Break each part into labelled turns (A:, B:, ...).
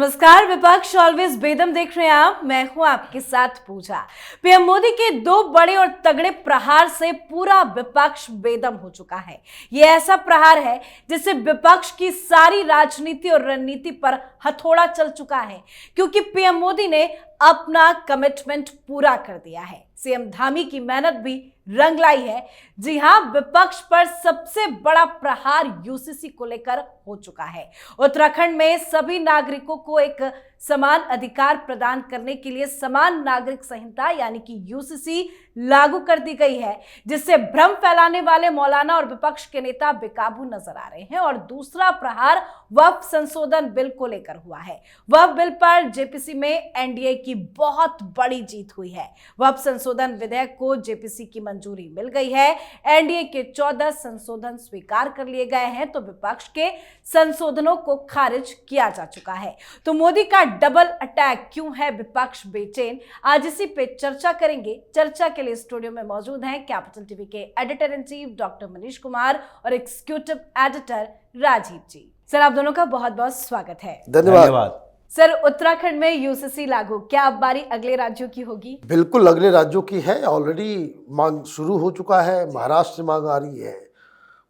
A: नमस्कार, विपक्ष ऑलवेज बेदम देख रहे हैं आप। मैं हूं आपके साथ पूजा। पीएम मोदी के दो बड़े और तगड़े प्रहार से पूरा विपक्ष बेदम हो चुका है। यह ऐसा प्रहार है जिससे विपक्ष की सारी राजनीति और रणनीति पर हथौड़ा चल चुका है, क्योंकि पीएम मोदी ने अपना कमिटमेंट पूरा कर दिया है। सीएम धामी की मेहनत भी रंग लाई है। जी हां, विपक्ष पर सबसे बड़ा प्रहार यूसीसी को लेकर हो चुका है। उत्तराखंड में सभी नागरिकों को एक समान अधिकार प्रदान करने के लिए समान नागरिक संहिता यानी कि यूसीसी लागू कर दी गई है, जिससे भ्रम फैलाने वाले मौलाना और विपक्ष के नेता बेकाबू नजर आ रहे हैं। और दूसरा प्रहार वक्फ संशोधन बिल को लेकर हुआ है। वक्फ बिल पर जेपीसी में एनडीए की बहुत बड़ी जीत हुई है। वक्फ संशोधन विधेयक को जेपीसी की मंजूरी मिल गई है। एनडीए के 14 संशोधन स्वीकार कर लिए गए हैं, तो विपक्ष के संशोधनों को खारिज किया जा चुका है। तो मोदी का डबल अटैक क्यों है विपक्ष बेचैन, आज इसी पे चर्चा करेंगे। चर्चा के लिए स्टूडियो में मौजूद हैं कैपिटल टीवी के editor in chief doctor Manish Kumar और एग्जीक्यूटिव एडिटर राजीव जी। सर, आप दोनों का बहुत बहुत स्वागत है।
B: धन्यवाद।
A: सर, उत्तराखंड में यूसीसी लागू, क्या अब बारी अगले राज्यों की होगी?
B: बिल्कुल अगले राज्यों की है। ऑलरेडी मांग शुरू हो चुका है। महाराष्ट्र से मांग आ रही है।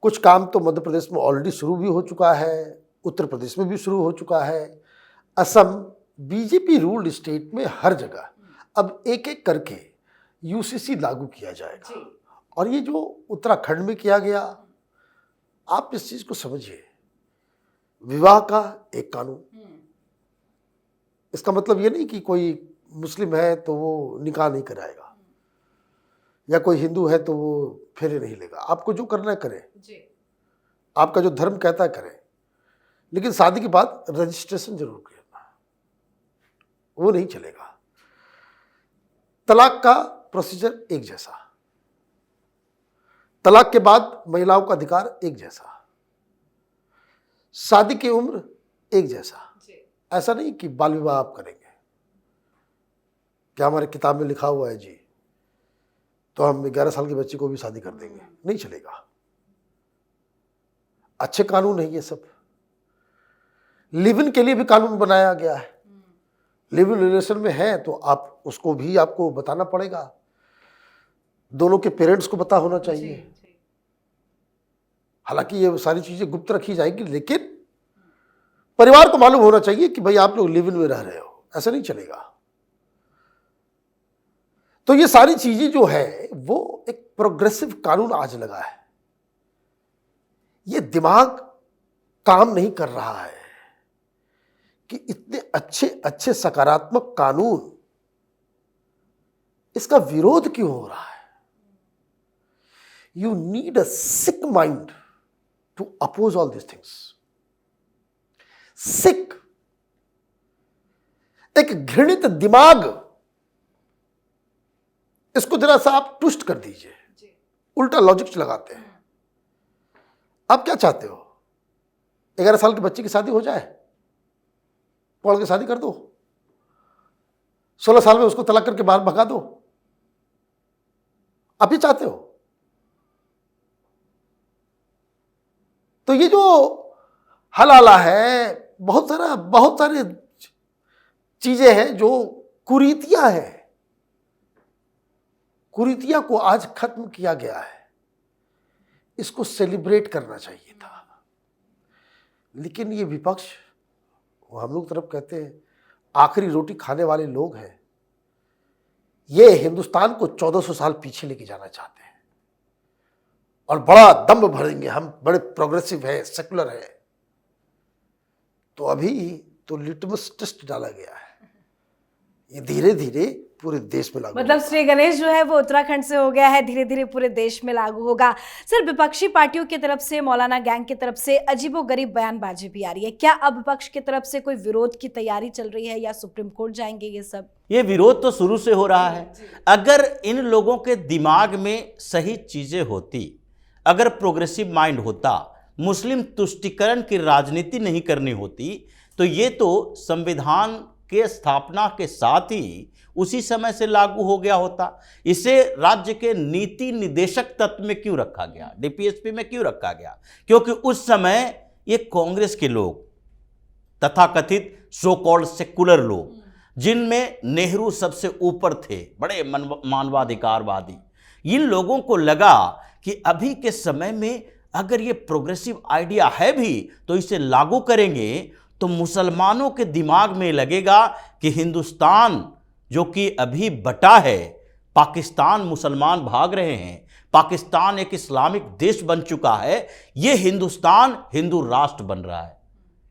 B: कुछ काम तो मध्य प्रदेश में ऑलरेडी शुरू भी हो चुका है, उत्तर प्रदेश में भी शुरू हो चुका है। असम, बीजेपी रूल्ड स्टेट में हर जगह अब एक एक करके यूसीसी लागू किया जाएगा। और ये जो उत्तराखंड में किया गया, आप इस चीज को समझिए, विवाह का एक कानून। इसका मतलब ये नहीं कि कोई मुस्लिम है तो वो निकाह नहीं कराएगा, या कोई हिंदू है तो वो फेरे नहीं लेगा। आपको जो करना है करें, आपका जो धर्म कहता है करें, लेकिन शादी के बाद रजिस्ट्रेशन जरूर करना, वो नहीं चलेगा। तलाक का प्रोसीजर एक जैसा, तलाक के बाद महिलाओं का अधिकार एक जैसा, शादी की उम्र एक जैसा। ऐसा नहीं कि बाल विवाह आप करेंगे, क्या हमारे किताब में लिखा हुआ है जी तो हम 11 साल के बच्चे को भी शादी कर देंगे, नहीं चलेगा। अच्छे कानून है ये सब। लिव इन के लिए भी कानून बनाया गया है। लिव इन रिलेशन में है तो आप उसको भी आपको बताना पड़ेगा, दोनों के पेरेंट्स को पता होना चाहिए। हालांकि ये सारी चीजें गुप्त रखी जाएगी, लेकिन परिवार को मालूम होना चाहिए कि भाई आप लोग लिव इन में रह रहे हो। ऐसा नहीं चलेगा। तो ये सारी चीजें जो है वो एक प्रोग्रेसिव कानून आज लगा है। ये दिमाग काम नहीं कर रहा है कि इतने अच्छे अच्छे सकारात्मक कानून, इसका विरोध क्यों हो रहा है। You need a sick mind to oppose all this things. Sick, एक घृणित दिमाग, इसको जरा सा आप ट्विस्ट कर दीजिए, उल्टा लॉजिक लगाते हैं। आप क्या चाहते हो? 11 साल के बच्चे की शादी हो जाए, पढ़ के शादी कर दो, 16 साल में उसको तलाक करके बाहर भगा दो, आप ये चाहते हो? तो ये जो हलाला है, बहुत सारी चीजें हैं जो कुरीतियां हैं। कुरीतियां को आज खत्म किया गया है। इसको सेलिब्रेट करना चाहिए था, लेकिन ये विपक्ष, वो हम लोग तरफ कहते हैं आखिरी रोटी खाने वाले लोग हैं। ये हिंदुस्तान को 1400 साल पीछे लेके जाना चाहते हैं और बड़ा दम भरेंगे, हम बड़े प्रोग्रेसिव है, सेकुलर है। तो अभी तो लिटमस टेस्ट डाला गया है, ये धीरे धीरे पूरे देश में लागू।
A: मतलब श्री गणेश जो है वो उत्तराखंड से हो गया है, धीरे धीरे पूरे देश में लागू होगा। सर, विपक्षी पार्टियों की तरफ से, मौलाना गैंग की तरफ से अजीबोगरीब बयानबाजी भी आ रही है। क्या अब विपक्ष की तरफ से कोई विरोध की तैयारी चल रही है या सुप्रीम कोर्ट जाएंगे ये सब?
C: ये विरोध तो शुरू से हो रहा है। अगर इन लोगों के दिमाग में सही चीजें होती, अगर प्रोग्रेसिव माइंड होता, मुस्लिम तुष्टीकरण की राजनीति नहीं करनी होती, तो ये तो संविधान के स्थापना के साथ ही उसी समय से लागू हो गया होता। इसे राज्य के नीति निदेशक तत्व में क्यों रखा गया, डीपीएसपी में क्यों रखा गया? क्योंकि उस समय ये कांग्रेस के लोग, तथाकथित सो कॉल्ड सेकुलर लोग, जिनमें नेहरू सबसे ऊपर थे, बड़े मानवाधिकारवादी, इन लोगों को लगा कि अभी के समय में अगर ये प्रोग्रेसिव आइडिया है भी तो इसे लागू करेंगे तो मुसलमानों के दिमाग में लगेगा कि हिंदुस्तान जो कि अभी बटा है, पाकिस्तान मुसलमान भाग रहे हैं, पाकिस्तान एक इस्लामिक देश बन चुका है, ये हिंदुस्तान हिंदू राष्ट्र बन रहा है।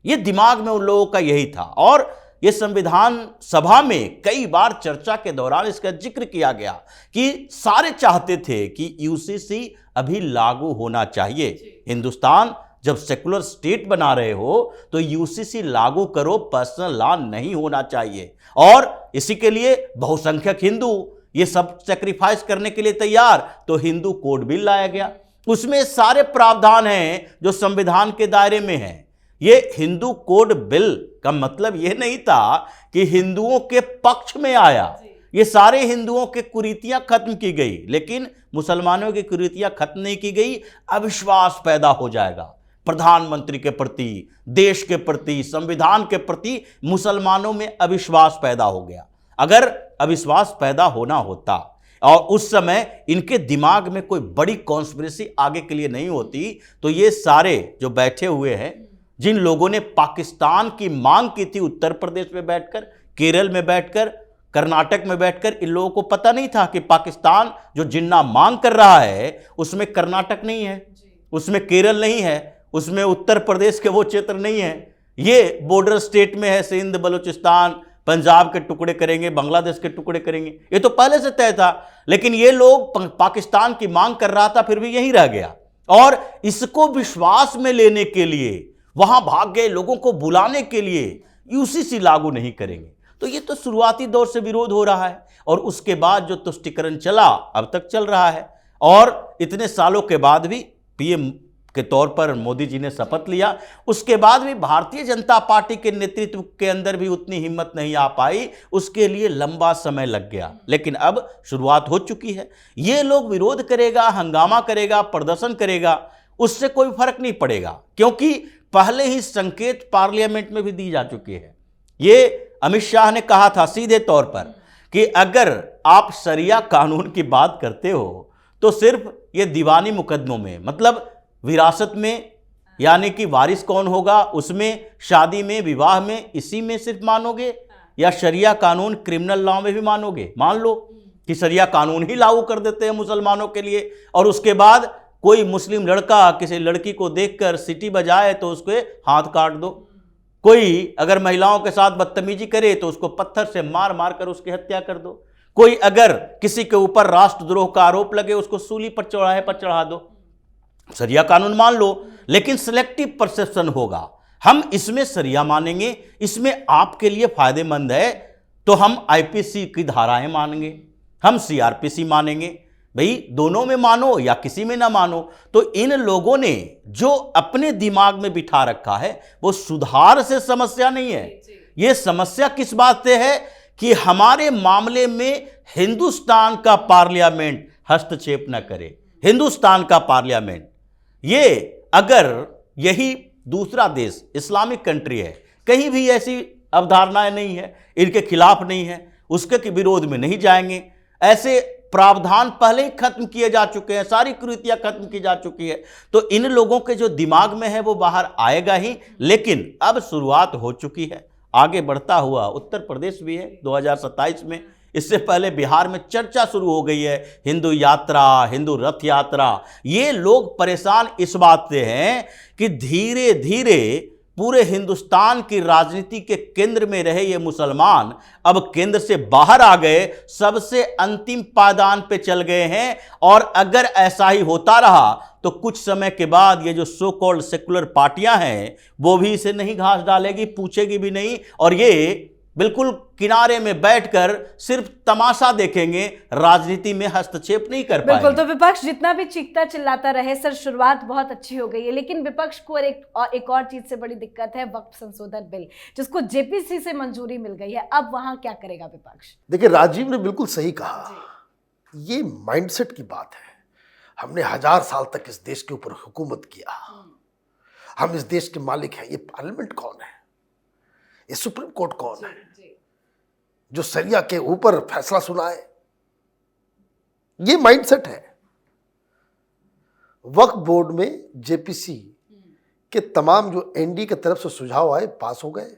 C: ये दिमाग में उन लोगों का यही था और ये संविधान सभा में कई बार चर्चा के दौरान इसका जिक्र किया गया कि सारे चाहते थे कि यूसीसी अभी लागू होना चाहिए। हिंदुस्तान जब सेकुलर स्टेट बना रहे हो तो यूसीसी लागू करो, पर्सनल लॉ नहीं होना चाहिए। और इसी के लिए बहुसंख्यक हिंदू ये सब सेक्रीफाइस करने के लिए तैयार, तो हिंदू कोड बिल लाया गया। उसमें सारे प्रावधान हैं जो संविधान के दायरे में हैं। ये हिंदू कोड बिल का मतलब यह नहीं था कि हिंदुओं के पक्ष में आया, ये सारे हिंदुओं के कुरीतियां खत्म की गई, लेकिन मुसलमानों की कुरीतियां खत्म नहीं की गई। अविश्वास पैदा हो जाएगा प्रधानमंत्री के प्रति, देश के प्रति, संविधान के प्रति मुसलमानों में अविश्वास पैदा हो गया। अगर अविश्वास पैदा होना होता और उस समय इनके दिमाग में कोई बड़ी कॉन्स्पिरेसी आगे के लिए नहीं होती, तो ये सारे जो बैठे हुए हैं, जिन लोगों ने पाकिस्तान की मांग की थी उत्तर प्रदेश में बैठकर, केरल में बैठकर, कर्नाटक में बैठकर, इन लोगों को पता नहीं था कि पाकिस्तान जो जिन्ना मांग कर रहा है उसमें कर्नाटक नहीं है, उसमें केरल नहीं है, उसमें उत्तर प्रदेश के वो क्षेत्र नहीं है, ये बॉर्डर स्टेट में है, सिंध, बलूचिस्तान, पंजाब के टुकड़े करेंगे, बांग्लादेश के टुकड़े करेंगे, ये तो पहले से तय था। लेकिन ये लोग पाकिस्तान की मांग कर रहा था, फिर भी यहीं रह गया और इसको विश्वास में लेने के लिए वहां भाग गए, लोगों को बुलाने के लिए यूसीसी लागू नहीं करेंगे। तो ये तो शुरुआती दौर से विरोध हो रहा है और उसके बाद जो तुष्टीकरण चला अब तक चल रहा है और इतने सालों के बाद भी पीएम के तौर पर मोदी जी ने शपथ लिया, उसके बाद भी भारतीय जनता पार्टी के नेतृत्व के अंदर भी उतनी हिम्मत नहीं आ पाई, उसके लिए लंबा समय लग गया। लेकिन अब शुरुआत हो चुकी है। ये लोग विरोध करेगा, हंगामा करेगा, प्रदर्शन करेगा, उससे कोई फर्क नहीं पड़ेगा, क्योंकि पहले ही संकेत पार्लियामेंट में भी दी जा चुकी है। ये अमित शाह ने कहा था सीधे तौर पर कि अगर आप शरिया कानून की बात करते हो तो सिर्फ ये दीवानी मुकदमों में, मतलब विरासत में, यानी कि वारिस कौन होगा उसमें, शादी में, विवाह में, इसी में सिर्फ मानोगे, या शरिया कानून क्रिमिनल लॉ में भी मानोगे? मान लो कि शरिया कानून ही लागू कर देते हैं मुसलमानों के लिए और उसके बाद कोई मुस्लिम लड़का किसी लड़की को देखकर सीटी बजाए तो उसके हाथ काट दो, कोई अगर महिलाओं के साथ बदतमीजी करे तो उसको पत्थर से मार मार कर उसकी हत्या कर दो, कोई अगर किसी के ऊपर राष्ट्रद्रोह का आरोप लगे उसको सूली पर चौराहे पर चढ़ा दो। शरिया कानून मान लो, लेकिन सिलेक्टिव परसेप्शन होगा। हम इसमें शरिया मानेंगे, इसमें आपके लिए फायदेमंद है तो हम आईपीसी की धाराएं मानेंगे, हम सीआरपीसी मानेंगे। भाई दोनों में मानो या किसी में ना मानो। तो इन लोगों ने जो अपने दिमाग में बिठा रखा है वो सुधार से समस्या नहीं है। ये समस्या किस बात से है कि हमारे मामले में हिंदुस्तान का पार्लियामेंट हस्तक्षेप न करे। हिंदुस्तान का पार्लियामेंट, ये अगर यही दूसरा देश इस्लामिक कंट्री है, कहीं भी ऐसी अवधारणाएं नहीं है, इनके खिलाफ नहीं है, उसके विरोध में नहीं जाएंगे। ऐसे प्रावधान पहले ही खत्म किए जा चुके हैं, सारी कुरीतियां खत्म की जा चुकी है। तो इन लोगों के जो दिमाग में है वो बाहर आएगा ही, लेकिन अब शुरुआत हो चुकी है, आगे बढ़ता हुआ उत्तर प्रदेश भी है 2027 में। इससे पहले बिहार में चर्चा शुरू हो गई है, हिंदू यात्रा, हिंदू रथ यात्रा। ये लोग परेशान इस बात से हैं कि धीरे धीरे पूरे हिंदुस्तान की राजनीति के केंद्र में रहे ये मुसलमान अब केंद्र से बाहर आ गए, सबसे अंतिम पायदान पे चल गए हैं। और अगर ऐसा ही होता रहा तो कुछ समय के बाद ये जो सो कॉल्ड सेकुलर पार्टियां हैं वो भी इसे नहीं घास डालेगी, पूछेगी भी नहीं, और ये बिल्कुल किनारे में बैठकर सिर्फ तमाशा देखेंगे, राजनीति में हस्तक्षेप नहीं कर पाएंगे।
A: बिल्कुल, तो विपक्ष जितना भी चीखता चिल्लाता रहे, सर शुरुआत बहुत अच्छी हो गई है, लेकिन विपक्ष को एक और चीज से बड़ी दिक्कत है, वक्फ संशोधन बिल जिसको जेपीसी से मंजूरी मिल गई है। अब वहां क्या करेगा विपक्ष?
B: देखिए, राजीव ने बिल्कुल सही कहा, ये माइंडसेट की बात है। हमने 1000 साल तक इस देश के ऊपर हुकूमत किया, हम इस देश के मालिक हैं। ये पार्लियामेंट कौन है? ये सुप्रीम कोर्ट कौन है जो शरिया के ऊपर फैसला सुनाए? ये माइंडसेट है। वक्फ बोर्ड में जेपीसी के तमाम जो एनडी की तरफ से सुझाव आए पास हो गए,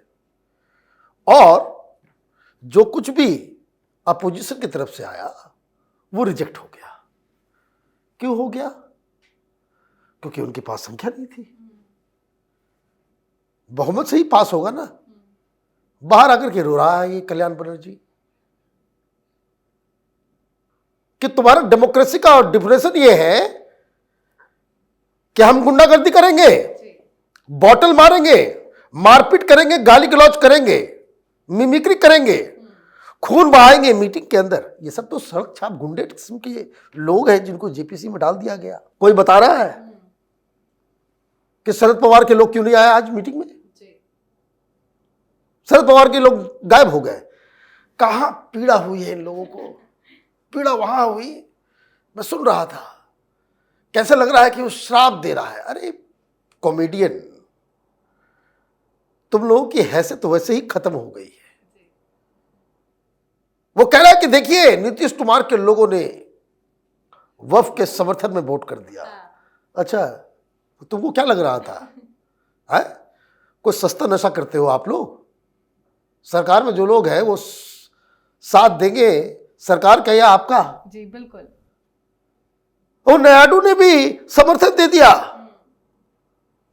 B: और जो कुछ भी अपोजिशन की तरफ से आया वो रिजेक्ट हो गया। क्यों हो गया? क्योंकि उनके पास संख्या नहीं थी। बहुमत से ही पास होगा ना। बाहर आकर के रो रहा है ये कल्याण बनर्जी कि तुम्हारा डेमोक्रेसी का डिफिनेशन ये है कि हम गुंडागर्दी करेंगे, बॉटल मारेंगे, मारपीट करेंगे, गाली गलौज करेंगे, मिमिक्री करेंगे, खून बहाएंगे मीटिंग के अंदर। ये सब तो सड़क छाप गुंडे किस्म के लोग हैं जिनको जेपीसी में डाल दिया गया। कोई बता रहा है कि शरद पवार के लोग क्यों नहीं आए आज मीटिंग में? शरद पवार के लोग गायब हो गए। कहां पीड़ा हुई है इन लोगों को? पीड़ा वहां हुई, मैं सुन रहा था, कैसे लग रहा है कि वो श्राप दे रहा है। अरे कॉमेडियन, तुम लोगों की हैसियत तो वैसे ही खत्म हो गई है। वो कह रहा है कि देखिए नीतीश कुमार के लोगों ने वक्फ के समर्थन में वोट कर दिया। अच्छा, तुमको क्या लग रहा था है? कोई सस्ता नशा करते हो आप लोग? सरकार में जो लोग हैं वो साथ देंगे सरकार का या आपका?
A: जी बिल्कुल।
B: और नायडू ने भी समर्थन दे दिया।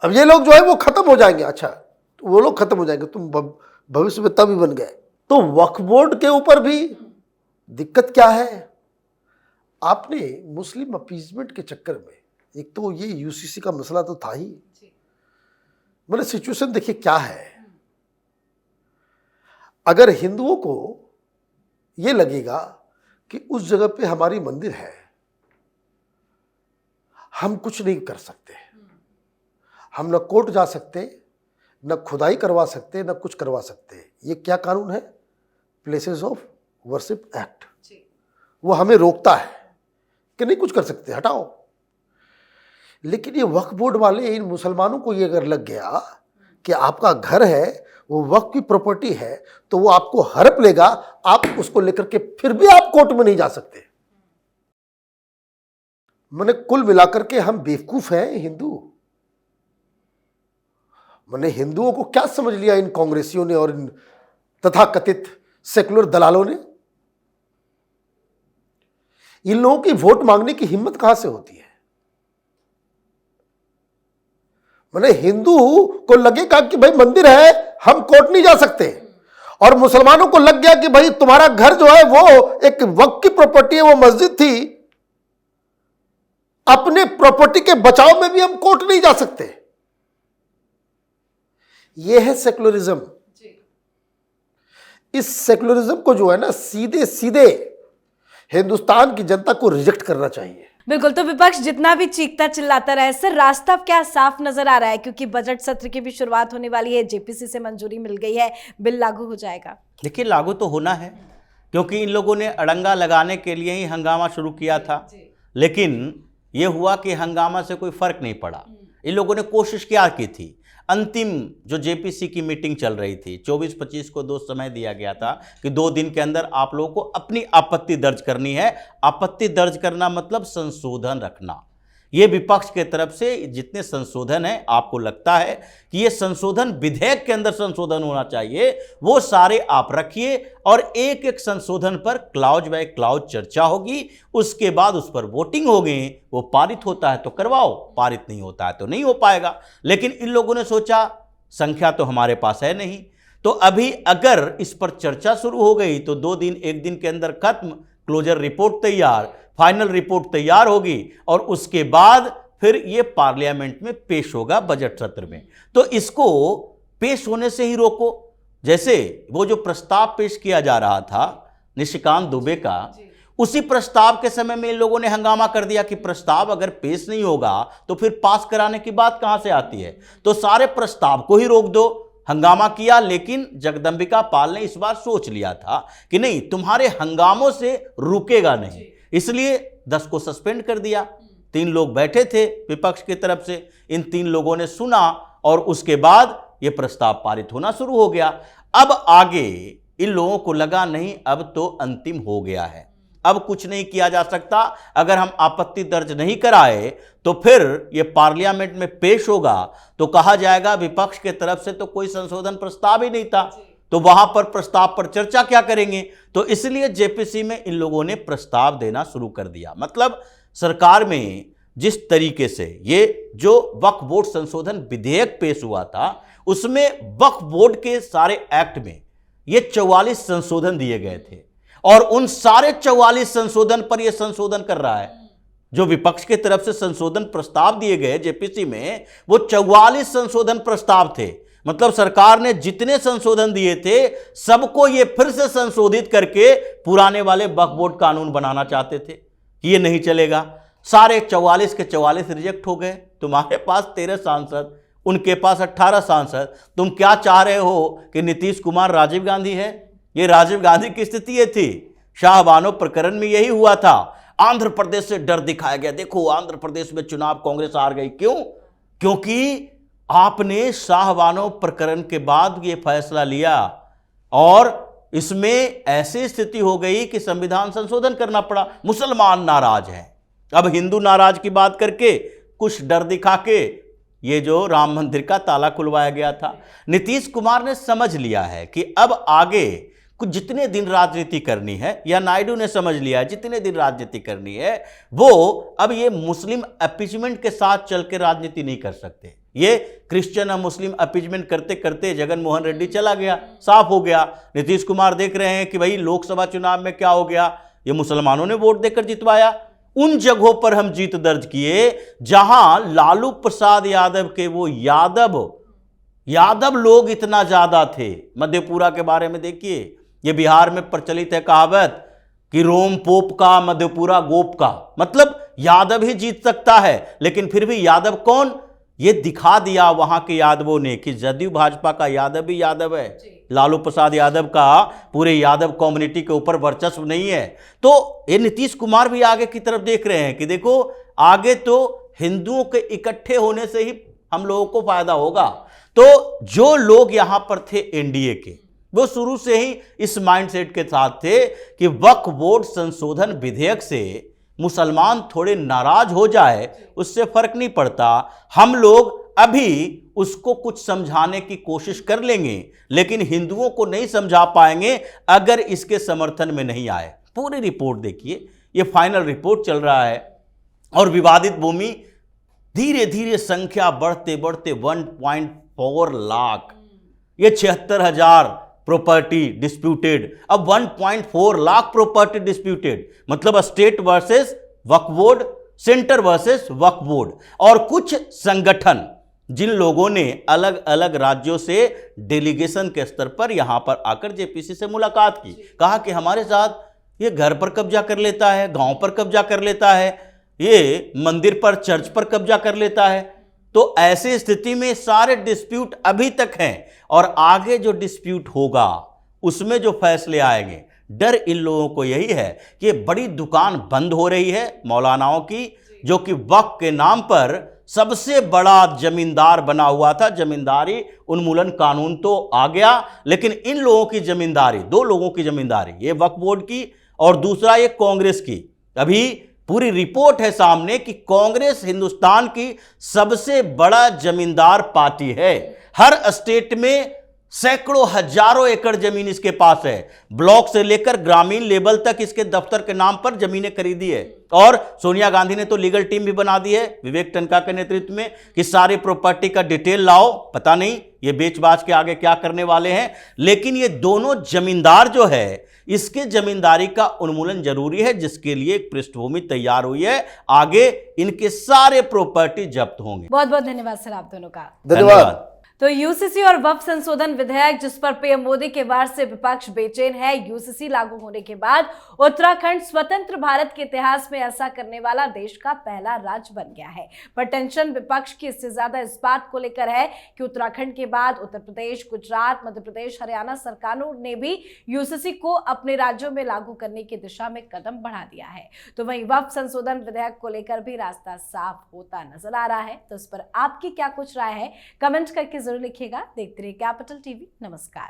B: अब ये लोग जो है वो खत्म हो जाएंगे। अच्छा, तो वो लोग खत्म हो जाएंगे, तुम भविष्य में तभी बन गए। तो वक्फ बोर्ड के ऊपर भी दिक्कत क्या है? आपने मुस्लिम अपीजमेंट के चक्कर में, एक तो ये यूसीसी का मसला तो था ही, मतलब सिचुएशन देखिए क्या है। अगर हिंदुओं को ये लगेगा कि उस जगह पे हमारी मंदिर है, हम कुछ नहीं कर सकते, हम न कोर्ट जा सकते, न खुदाई करवा सकते, न कुछ करवा सकते। ये क्या कानून है? Places of worship act. वो हमें रोकता है कि नहीं कुछ कर सकते, हटाओ। लेकिन ये वक्फ बोर्ड वाले इन मुसलमानों को ये अगर लग गया कि आपका घर है, वो वक्फ की प्रॉपर्टी है, तो वो आपको हड़प लेगा, आप उसको लेकर के फिर भी आप कोर्ट में नहीं जा सकते। मैंने कुल मिलाकर के हम बेवकूफ हैं हिंदू। मैंने हिंदुओं को क्या समझ लिया इन कांग्रेसियों ने और इन तथाकथित सेकुलर दलालों ने? इन लोगों की वोट मांगने की हिम्मत कहां से होती है? मैंने हिंदू को लगेगा कि भाई मंदिर है, हम कोर्ट नहीं जा सकते, और मुसलमानों को लग गया कि भाई तुम्हारा घर जो है वो एक वक्फ की प्रॉपर्टी है, वो मस्जिद थी, अपने प्रॉपर्टी के बचाव में भी हम कोर्ट नहीं जा सकते। यह है सेकुलरिज्म। इस सेकुलरिज्म को जो है ना सीधे सीधे हिंदुस्तान की जनता को रिजेक्ट करना चाहिए।
A: बिल्कुल। तो विपक्ष जितना भी चीखता चिल्लाता रहे, सर रास्ता अब क्या साफ नजर आ रहा है? क्योंकि बजट सत्र की भी शुरुआत होने वाली है, जेपीसी से मंजूरी मिल गई है, बिल लागू हो जाएगा।
C: देखिए, लागू तो होना है, क्योंकि इन लोगों ने अड़ंगा लगाने के लिए ही हंगामा शुरू किया था। लेकिन ये हुआ कि हंगामा से कोई फर्क नहीं पड़ा। इन लोगों ने कोशिश क्या की थी? अंतिम जो जेपीसी की मीटिंग चल रही थी, 24-25 को दो समय दिया गया था कि 2 दिन के अंदर आप लोगों को अपनी आपत्ति दर्ज करनी है। आपत्ति दर्ज करना मतलब संशोधन रखना। ये विपक्ष के तरफ से जितने संशोधन हैं, आपको लगता है कि ये संशोधन विधेयक के अंदर संशोधन होना चाहिए, वो सारे आप रखिए और एक एक संशोधन पर क्लाउज बाय क्लाउज चर्चा होगी। उसके बाद उस पर वोटिंग होगी। वो पारित होता है तो करवाओ, पारित नहीं होता है तो नहीं हो पाएगा। लेकिन इन लोगों ने सोचा संख्या तो हमारे पास है नहीं, तो अभी अगर इस पर चर्चा शुरू हो गई तो 2 दिन 1 दिन के अंदर खत्म, क्लोजर रिपोर्ट तैयार, फाइनल रिपोर्ट तैयार होगी और उसके बाद फिर ये पार्लियामेंट में पेश होगा बजट सत्र में। तो इसको पेश होने से ही रोको। जैसे वो जो प्रस्ताव पेश किया जा रहा था निशिकांत दुबे का, उसी प्रस्ताव के समय में इन लोगों ने हंगामा कर दिया कि प्रस्ताव अगर पेश नहीं होगा तो फिर पास कराने की बात कहां से आती है, तो सारे प्रस्ताव को ही रोक दो। हंगामा किया, लेकिन जगदंबिका पाल ने इस बार सोच लिया था कि नहीं, तुम्हारे हंगामों से रुकेगा नहीं, इसलिए 10 को सस्पेंड कर दिया। 3 लोग बैठे थे विपक्ष की तरफ से, इन 3 लोगों ने सुना और उसके बाद यह प्रस्ताव पारित होना शुरू हो गया। अब आगे इन लोगों को लगा नहीं, अब तो अंतिम हो गया है, अब कुछ नहीं किया जा सकता। अगर हम आपत्ति दर्ज नहीं कराए तो फिर ये पार्लियामेंट में पेश होगा तो कहा जाएगा विपक्ष के तरफ से तो कोई संशोधन प्रस्ताव ही नहीं था, तो वहां पर प्रस्ताव पर चर्चा क्या करेंगे। तो इसलिए जेपीसी में इन लोगों ने प्रस्ताव देना शुरू कर दिया। मतलब सरकार में जिस तरीके से ये जो वक्फ बोर्ड संशोधन विधेयक पेश हुआ था उसमें वक्फ बोर्ड के सारे एक्ट में ये 44 संशोधन दिए गए थे और उन सारे 44 संशोधन पर यह संशोधन कर रहा है। जो विपक्ष की तरफ से संशोधन प्रस्ताव दिए गए जेपीसी में वो 44 संशोधन प्रस्ताव थे। मतलब सरकार ने जितने संशोधन दिए थे सबको ये फिर से संशोधित करके पुराने वाले वक्फ बोर्ड कानून बनाना चाहते थे कि ये नहीं चलेगा। सारे 44 के 44 रिजेक्ट हो गए। तुम्हारे पास 13 सांसद, उनके पास 18 सांसद। तुम क्या चाह रहे हो कि नीतीश कुमार राजीव गांधी है? ये राजीव गांधी की स्थिति ये थी। शाहबानो प्रकरण में यही हुआ था। आंध्र प्रदेश से डर दिखाया गया, देखो आंध्र प्रदेश में चुनाव कांग्रेस हार गई। क्यों? क्योंकि आपने शाहबानो प्रकरण के बाद ये फैसला लिया और इसमें ऐसी स्थिति हो गई कि संविधान संशोधन करना पड़ा। मुसलमान नाराज हैं, अब हिंदू नाराज की बात करके कुछ डर दिखा के ये जो राम मंदिर का ताला खुलवाया गया था। नीतीश कुमार ने समझ लिया है कि अब आगे कुछ जितने दिन राजनीति करनी है, या नायडू ने समझ लिया है जितने दिन राजनीति करनी है वो अब ये मुस्लिम अपीजमेंट के साथ चल के राजनीति नहीं कर सकते। ये क्रिश्चियन और मुस्लिम अपीजमेंट करते करते जगन मोहन रेड्डी चला गया, साफ हो गया। नीतीश कुमार देख रहे हैं कि भाई लोकसभा चुनाव में क्या हो गया, ये मुसलमानों ने वोट देकर जितवाया। उन जगहों पर हम जीत दर्ज किए जहां लालू प्रसाद यादव के वो यादव लोग इतना ज्यादा थे। मधेपुरा के बारे में देखिए, ये बिहार में प्रचलित है कहावत कि रोम पोप का मधेपुरा गोप का। मतलब यादव ही जीत सकता है, लेकिन फिर भी यादव कौन, ये दिखा दिया वहां के यादवों ने कि जदयू भाजपा का यादव भी यादव है, लालू प्रसाद यादव का पूरे यादव कम्युनिटी के ऊपर वर्चस्व नहीं है। तो ये नीतीश कुमार भी आगे की तरफ देख रहे हैं कि देखो आगे तो हिंदुओं के इकट्ठे होने से ही हम लोगों को फायदा होगा। तो जो लोग यहां पर थे एनडीए के, वो शुरू से ही इस माइंडसेट के साथ थे कि वक्फ बोर्ड संशोधन विधेयक से मुसलमान थोड़े नाराज हो जाए उससे फर्क नहीं पड़ता, हम लोग अभी उसको कुछ समझाने की कोशिश कर लेंगे, लेकिन हिंदुओं को नहीं समझा पाएंगे अगर इसके समर्थन में नहीं आए। पूरी रिपोर्ट देखिए, ये फाइनल रिपोर्ट चल रहा है और विवादित भूमि धीरे धीरे संख्या बढ़ते बढ़ते 1.4 लाख, ये 76,000 प्रॉपर्टी डिस्प्यूटेड, अब 1.4 लाख प्रॉपर्टी डिस्प्यूटेड। मतलब स्टेट वर्सेस वक्फ बोर्ड, सेंटर वर्सेस वक्फ बोर्ड। और कुछ संगठन जिन लोगों ने अलग अलग राज्यों से डेलीगेशन के स्तर पर यहां पर आकर जेपीसी से मुलाकात की, कहा कि हमारे साथ ये घर पर कब्जा कर लेता है, गांव पर कब्जा कर लेता है, ये मंदिर पर चर्च पर कब्जा कर लेता है। तो ऐसी स्थिति में सारे डिस्प्यूट अभी तक हैं और आगे जो डिस्प्यूट होगा उसमें जो फैसले आएंगे, डर इन लोगों को यही है कि बड़ी दुकान बंद हो रही है मौलानाओं की, जो कि वक्फ के नाम पर सबसे बड़ा जमींदार बना हुआ था। जमींदारी उन्मूलन कानून तो आ गया, लेकिन इन लोगों की जमींदारी, 2 लोगों की जमींदारी, ये वक्फ बोर्ड की और दूसरा ये कांग्रेस की। अभी पूरी रिपोर्ट है सामने कि कांग्रेस हिंदुस्तान की सबसे बड़ा जमींदार पार्टी है। हर स्टेट में सैकड़ों हजारों एकड़ जमीन इसके पास है। ब्लॉक से लेकर ग्रामीण लेवल तक इसके दफ्तर के नाम पर जमीनें खरीदी है। और सोनिया गांधी ने तो लीगल टीम भी बना दी है विवेक टंका के नेतृत्व में कि सारी प्रॉपर्टी का डिटेल लाओ। पता नहीं ये बेच बाच के आगे क्या करने वाले हैं, लेकिन ये दोनों जमींदार जो है इसके जमींदारी का उन्मूलन जरूरी है, जिसके लिए एक पृष्ठभूमि तैयार हुई है। आगे इनके सारे प्रॉपर्टी जब्त होंगे।
A: बहुत बहुत धन्यवाद सर आप दोनों का।
B: धन्यवाद।
A: तो यूसीसी और वक्फ संशोधन विधेयक जिस पर पीएम मोदी के वार से विपक्ष बेचैन है, यूसीसी लागू होने के बाद उत्तराखंड स्वतंत्र भारत के इतिहास में ऐसा करने वाला देश का पहला राज्य बन गया है। पर टेंशन विपक्ष की इससे ज्यादा इस बात को लेकर है कि उत्तराखंड के बाद उत्तर प्रदेश, गुजरात, मध्य प्रदेश, हरियाणा सरकारों ने भी यूसीसी को अपने राज्यों में लागू करने की दिशा में कदम बढ़ा दिया है। तो वहीं वक्फ संशोधन विधेयक को लेकर भी रास्ता साफ होता नजर आ रहा है। तो इस पर आपकी क्या कुछ राय है, कमेंट करके जरूर लिखिएगा। देखते रहिए कैपिटल टीवी। नमस्कार।